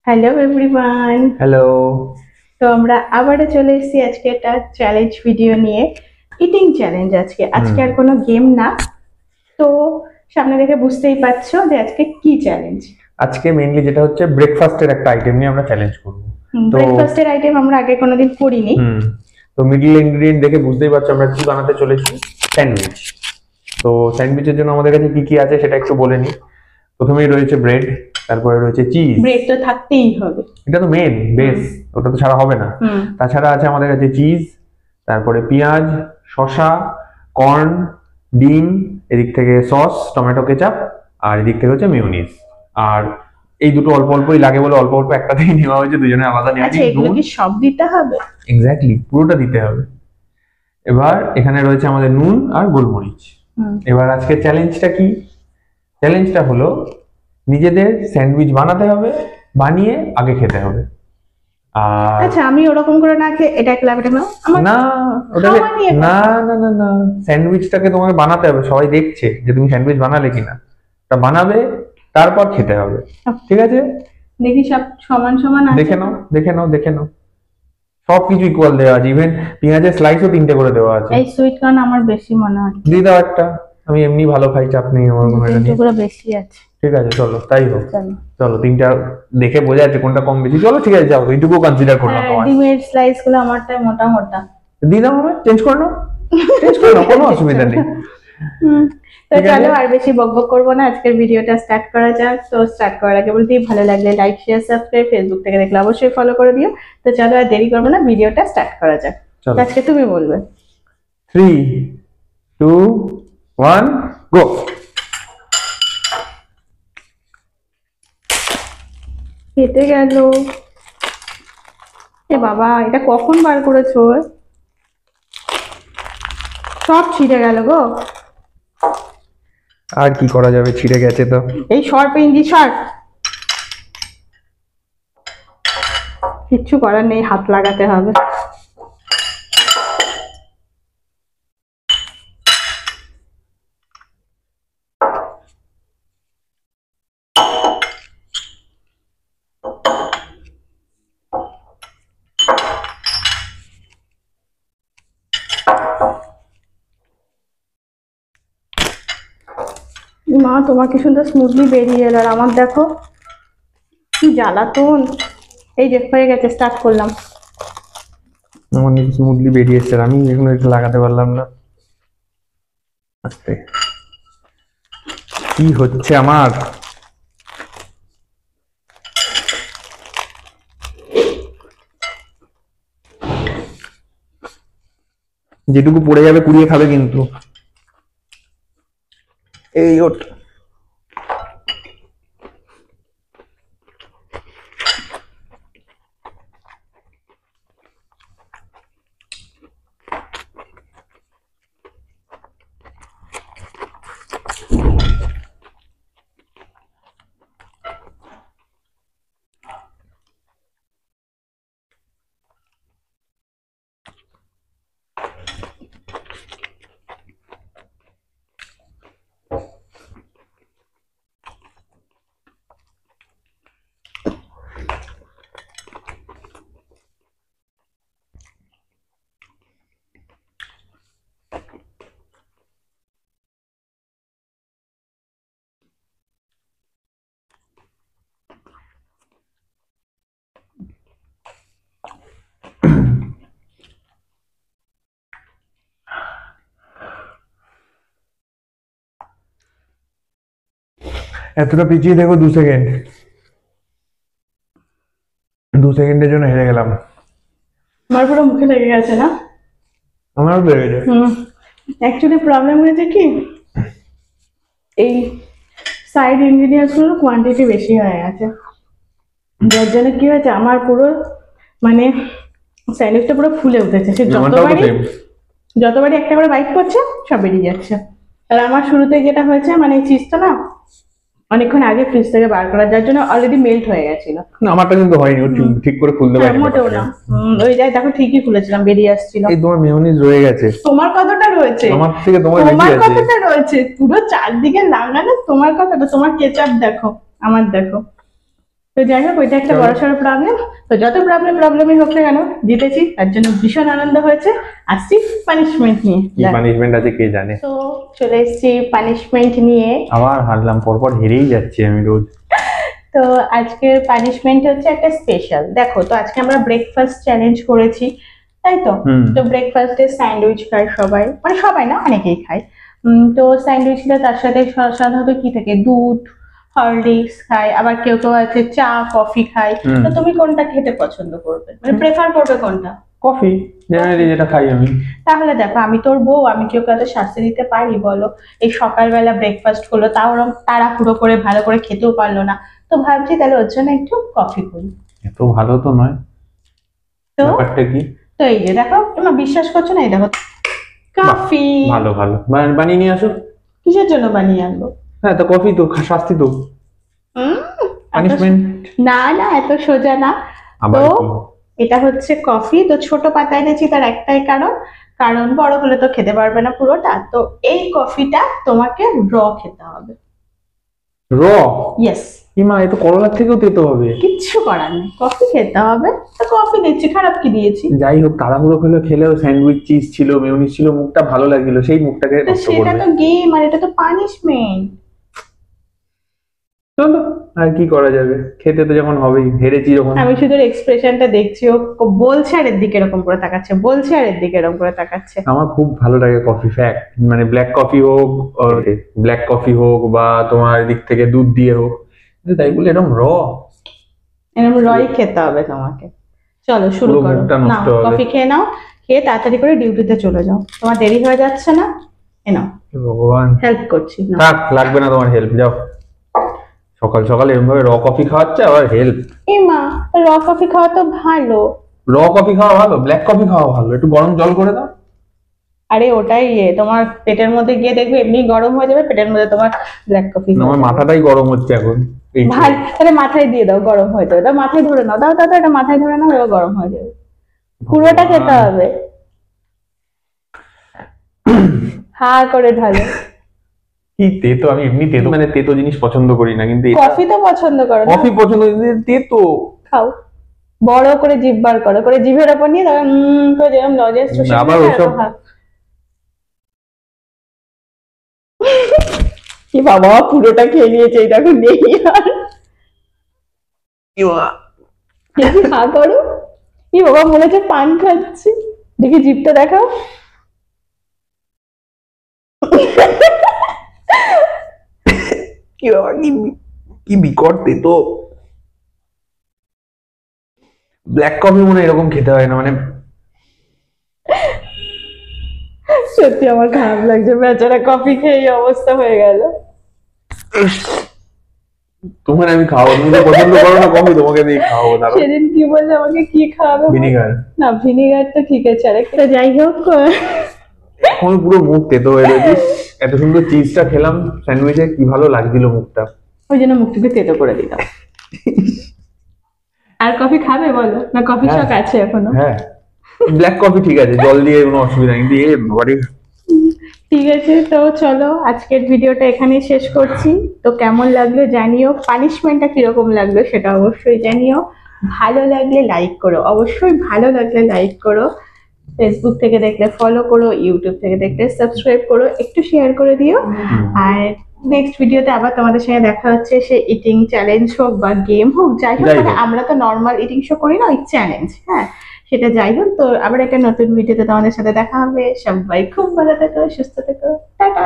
Hello everyone. Hello. তো আমরা আবারও চলে এসেছি আজকে একটা চ্যালেঞ্জ ভিডিও নিয়ে। ইটিং চ্যালেঞ্জ আজকে আর কোনো গেম না। তো সামনে দেখে বুঝতেই পারছো যে আজকে কি চ্যালেঞ্জ। আজকে মেইনলি যেটা হচ্ছে ব্রেকফাস্টের একটা আইটেম নিয়ে আমরা চ্যালেঞ্জ করব। তো ব্রেকফাস্টের আইটেম আমরা আগে কোনোদিন করিনি। তো মিডল ইনগ্রেডিয়েন্ট দেখে বুঝতেই পারছো আমরা কি বানাতে চলেছি। স্যান্ডউইচ। তো স্যান্ডউইচের জন্য আমাদের কাছে কি কি আছে সেটা একটু বলে নিই। প্রথমেই রয়েছে ব্রেড, তারপরে রয়েছে চিজ। ব্রেড তো থাকতেই হবে, এটা তো মেন বেস, ওটা তো ছাড়া হবে না। তাছাড়া আছে আমাদের কাছে চিজ, তারপরে পেঁয়াজ, শসা, কর্ন, ডিম, এদিক থেকে সস টমেটো কেচাপ, আর এদিক থেকে হচ্ছে মিউনিস। আর এই দুটো অল্প অল্পই লাগে বলে অল্প অল্প একটা থেকে নেওয়া হয়েছে, দুজনে আলাদা নেওয়া আচ্ছা এগুলো কি সব দিতে হবে? এক্স্যাক্টলি, পুরোটা দিতে হবে। এবার এখানে রয়েছে আমাদের নুন আর গোলমরিচ। এবার আজকে চ্যালেঞ্জটা কি? চ্যালেঞ্জটা হলো নিজেদের স্যান্ডউইচ বানাতে হবে, বানিয়ে আগে খেতে হবে। আর আচ্ছা আমি ওরকম করে না খেয়ে এটা ক্লাবে না, ওটাকে না না না না, স্যান্ডউইচটাকে তোমাকে বানাতে হবে, সবাই দেখছে যে তুমি স্যান্ডউইচ বানালে কিনা। তা বানাবে, তারপর খেতে হবে, ঠিক আছে? দেখি সব সমান সমান আছে। দেখে নাও দেখে নাও দেখে নাও, সবকিছু ইকুয়াল দেওয়া আছে, ইভেন পেঁয়াজের স্লাইসও 3টে করে দেওয়া আছে। এই সুইট কর্ন আমার বেশি মনে হয়। দিয়ে দাও একটা, আমি এমনি ভালো খাই, চাপ নেই আমার কোনো। এটা নিয়ে পুরো বেশি আছে। ঠিক আছে, চলো তাই হোক। চলো 3টা দেখে বোঝা যাচ্ছে কোনটা কম বেশি। চলো ঠিক আছে, যাও, এইটুকু কনসিডার করলাম তোমার। ডিমের স্লাইস গুলো আমারটাই মোটা মোটা। দিয়ে দাও, হবে, চেঞ্জ করে নাও, চেঞ্জ করে নাও, কোনো অসুবিধা নেই। তো চলো আর বেশি বকবক করবো না, আজকের ভিডিওটা স্টার্ট করা যাক। তো স্টার্ট করার আগে বলতেই ভালো লাগলে লাইক শেয়ার সাবস্ক্রাইব, ফেসবুক থেকে দেখলে অবশ্যই ফলো করে দিও। তো চলো আর দেরি করবো না, ভিডিওটা স্টার্ট করা যাক। আজকে তুমি বলবে 3 2 1 গো। কেটে গেল। এ বাবা, এটা কখন বার করেছো? সব ছিঁড়ে গেল গো। আর কি করা যাবে, ছিঁড়ে গেছে তো। এই সর পেঙ্গি সর, কিচ্ছু করার নেই, হাত লাগাতে হবে। মা তোমার কি সুন্দর স্মুথলি বেরিয়ে এলো, আর আমার দেখো কি জ্বালাতন। এই যে হয়ে গেছে, স্টার্ট করলাম। আমার নাকি স্মুথলি বেরিয়ে এসছে, আমি এখন একটু লাগাতে পারলাম না। আস্তে, কি হচ্ছে আমার? যেটুকু পড়ে যাবে কুড়িয়ে খাবে কিন্তু। এই ওট, এতটা পিছিয়ে দেখো, 2 সেকেন্ড, 2 সেকেন্ডের জন্য হেরে গেলাম। আমার পুরো মুখে লেগে গেছে না? আমারও লেগে যায়। অ্যাকচুয়ালি প্রবলেম হয়েছে কি, এই সাইড ইনগ্রিডিয়েন্টস গুলোর কোয়ান্টিটি বেশি হয়ে গেছে, যার জন্য কি হয়েছে আমার পুরো মানে স্যান্ডউইচটা পুরো ফুলে উঠেছে। সে যতবারই একটা করে বাইট করছে সব বেরিয়ে যাচ্ছে। আর আমার শুরুতে যেটা হয়েছে, মানে চিজটা না অনেকক্ষণ আগে ফ্রিজ থেকে বার করা, যার জন্য অলরেডি মেল্ট হয়ে গেছিল। না, আমারটা কিন্তু হয়নি, ও ঠিক করে খুলতে পারেনি। মোটেও না, ওই যাই দেখো ঠিকই খুলেছিলাম, বেরিয়ে আসছিল। এই তোমার মেয়োনিজ রয়ে গেছে। তোমার কতটা রয়েছে? আমার থেকে তোমার বেশি আছে। কতটা রয়েছে পুরো চারদিকে লাগানো, তোমার কতটা? তোমার কেচাপ দেখো, আমার দেখো। তো যাই হোক, ওইটা একটা চলো। বড়সড় প্রবলেম। তো যত প্রবলেমই হোক না কেন, জিতেছি, তার জন্য ভীষণ আনন্দ হয়েছে। আসছি পানিশমেন্ট নিয়ে। কি দেখ, পানিশমেন্ট আছে কে জানে। তো চলে এসেছি পানিশমেন্ট নিয়ে। আবার হারলাম, পরপর হেরেই যাচ্ছি আমি রোজ। তো আজকের পানিশমেন্ট হচ্ছে একটা স্পেশাল। দেখো, তো আজকে আমরা ব্রেকফাস্ট চ্যালেঞ্জ করেছি, তাই তো? হুম। তো ব্রেকফাস্টে স্যান্ডউইচ খায় সবাই, মানে সবাই না, অনেকেই খায়। তো স্যান্ডউইচ খেলে তার সাথে সাধারণত কি থাকে, দুধ, হরলিক্স খায়, আবার কেউ কেউ আছে চা কফি খায়। তো তুমি কোনটা খেতে পছন্দ করবে, মানে প্রেফার করবে কোনটা? কফি, জেনারেলি যেটা খাই আমি। তাহলে দেখো, আমি তোর বউ, আমি কি ওকে এত শাস্তি দিতে পারি বলো? এই সকালবেলা ব্রেকফাস্ট করলো, তাও ওরকম তাড়াহুড়ো করে ভালো করে খেতেও পারলো না। তো ভাবছি তাহলে ওর জন্য একটু কফি করি। এত ভালো তো নয়, তো ব্যাপারটা কি? তো এই যে দেখো, তোমার বিশ্বাস করছো না, এই দেখো কফি। ভালো ভালো, বানিয়ে নিয়ে আসো। কিসের জন্য বানিয়ে আনবো? হ্যাঁ, তো কফি তো শাস্তি তো, হুম, পানিশমেন্ট। না না, এত সোজা না। আবার তো কি? এটা হচ্ছে কফি। তো ছোট পাতা এনেছি, তার একটাই কারণ, কারণ বড় হলে তো খেতে পারবে না পুরোটা। তো এই কফিটা তোমাকে র খেতে হবে। র? ইয়েস। ইমা, এ তো করলার থেকেও তেতো হবে। কিচ্ছু করার নেই, কফি খেতে হবে। তো কফি দিচ্ছি, খারাপ কি দিয়েছি? যাই হোক, তাড়াহুড়ো খেলেও স্যান্ডউইচ, চিজ ছিল, মেয়োনিজ ছিল, মুখটা ভালো লাগছিল, সেই মুখটাকে তো নষ্ট সেটা করবে। তো গেম, আর এটা তো পানিশমেন্ট। চলো, আর কি করা যাবে, খেতে তো যখন হবেই, হেরেছি যখন। আমি শুধু এক্সপ্রেশনটা দেখছি, ও বলছে আর এর দিকে এরকম করে তাকাচ্ছে, বলছে আর এর দিকে এরকম করে তাকাচ্ছে। আমার খুব ভালো লাগে কফি, ফ্যাক্ট, মানে ব্ল্যাক কফি হোক, ব্ল্যাক কফি হোক বা তোমার দিক থেকে দুধ দিয়ে হোক, কিন্তু তাই বলে এরকম এরকম রয় খেতে হবে তোমাকে। চলো শুরু পুরো করো। মুখটা নাও নষ্ট হবে। কফি খেয়ে নাও, খেয়ে তাড়াতাড়ি করে ডিউটিতে চলে যাও, তোমার দেরি হয়ে যাচ্ছে না? এ নাও, ভগবান, হেল্প করছি, নাও। থাক, লাগবে না তোমার হেল্প, যাও। সকাল সকাল এরকম ভাবে কফি খাওয়াচ্ছে, আবার হেল্প। এ মা, র কফি খাওয়া তো ভালো। কফি খাওয়া ভালো, ব্ল্যাক কফি খাওয়া ভালো, একটু গরম জল করে দাও। আরে ওটাই তোমার পেটের মধ্যে গিয়ে দেখবে এমনি গরম হয়ে যাবে, পেটের মধ্যে তোমার ব্ল্যাক কফি। আমার মাথাটাই গরম হচ্ছে এখন এই যে। ভালো, তাহলে মাথায় দিয়ে দাও, গরম হয়ে যাবে। দাও মাথায় ধরে নাও, দাও দাও দাও, এটা মাথায় ধরে নাও, এবার গরম হয়ে যাবে। পুরোটা খেতে হবে, হা করে ঢালো। কি তেতো, আমি এমনি তেতো, মানে তেতো জিনিস পছন্দ করি না, কিন্তু কফি তো পছন্দ করো না? কফি পছন্দ, কিন্তু তেতো। খাও, বড় করে জিভ বার করো, করে জিভের ওপর নিয়ে তখন করে যেরকম লজেন্স চুষে আবার খায়, ওইসব। এরকম খাও। কি বাবা, পুরোটা খেয়ে নিয়েছে, এটা এখন নেই আর। দেখি খা করো। কি বাবা, মনে হচ্ছে পান খাচ্ছি। দেখি জিভটা দেখাও। কি বাবা, কি বিকট তেতো। ব্ল্যাক কফি মনে হয় এরকম খেতে হয় না, মানে সত্যি আমার খারাপ লাগছে, বেচারা কফি খেয়ে এই অবস্থা হয়ে গেল। তোমার আমি খাওয়াবো, তুমি তো পছন্দ করো না কফি, তোমাকে দিয়ে খাওয়াবো। দাঁড়াও, সেদিন কি বললে আমাকে, কি খাওয়াবে? ভিনিগার। না, ভিনিগার তো ঠিক আছে, আর একটা যাই হোক। এখন পুরো মুখ তেতো হয়ে রয়েছে। এত সুন্দর চিজটা খেলাম স্যান্ডউইচে, কি ভালো লাগছিল মুখটা। ওই জন্য মুখটুকে তেতো করে দিতাম। আর কফি খাবে বলো, না কফি হ্যাঁ। শখ আছে এখনো? হ্যাঁ, ব্ল্যাক কফি ঠিক আছে, জল দিয়ে কোনো অসুবিধা নেই, কিন্তু এ বাড়ি। ঠিক আছে, তো চলো আজকের ভিডিওটা এখানেই শেষ করছি। তো কেমন লাগলো জানিও, পানিশমেন্টটা কিরকম লাগলো সেটা অবশ্যই জানিও। ভালো লাগলে লাইক করো, অবশ্যই ভালো লাগলে লাইক করো। ফেসবুক থেকে দেখলে ফলো করো, ইউটিউব থেকে দেখলে সাবস্ক্রাইব করো, একটু শেয়ার করে দিও। আর নেক্সট ভিডিওতে আবার তোমাদের সঙ্গে দেখা হচ্ছে, সে ইটিং চ্যালেঞ্জ হোক বা গেম হোক, যাই হোক, যাই মানে হোক। আমরা তো নর্মাল ইটিং শো করি না, ওই চ্যালেঞ্জ, হ্যাঁ সেটা যাই হোক। তো আবার একটা নতুন ভিডিওতে তোমাদের সাথে দেখা হবে। সবাই খুব ভালো থেকো, সুস্থ থেকো, টাটা।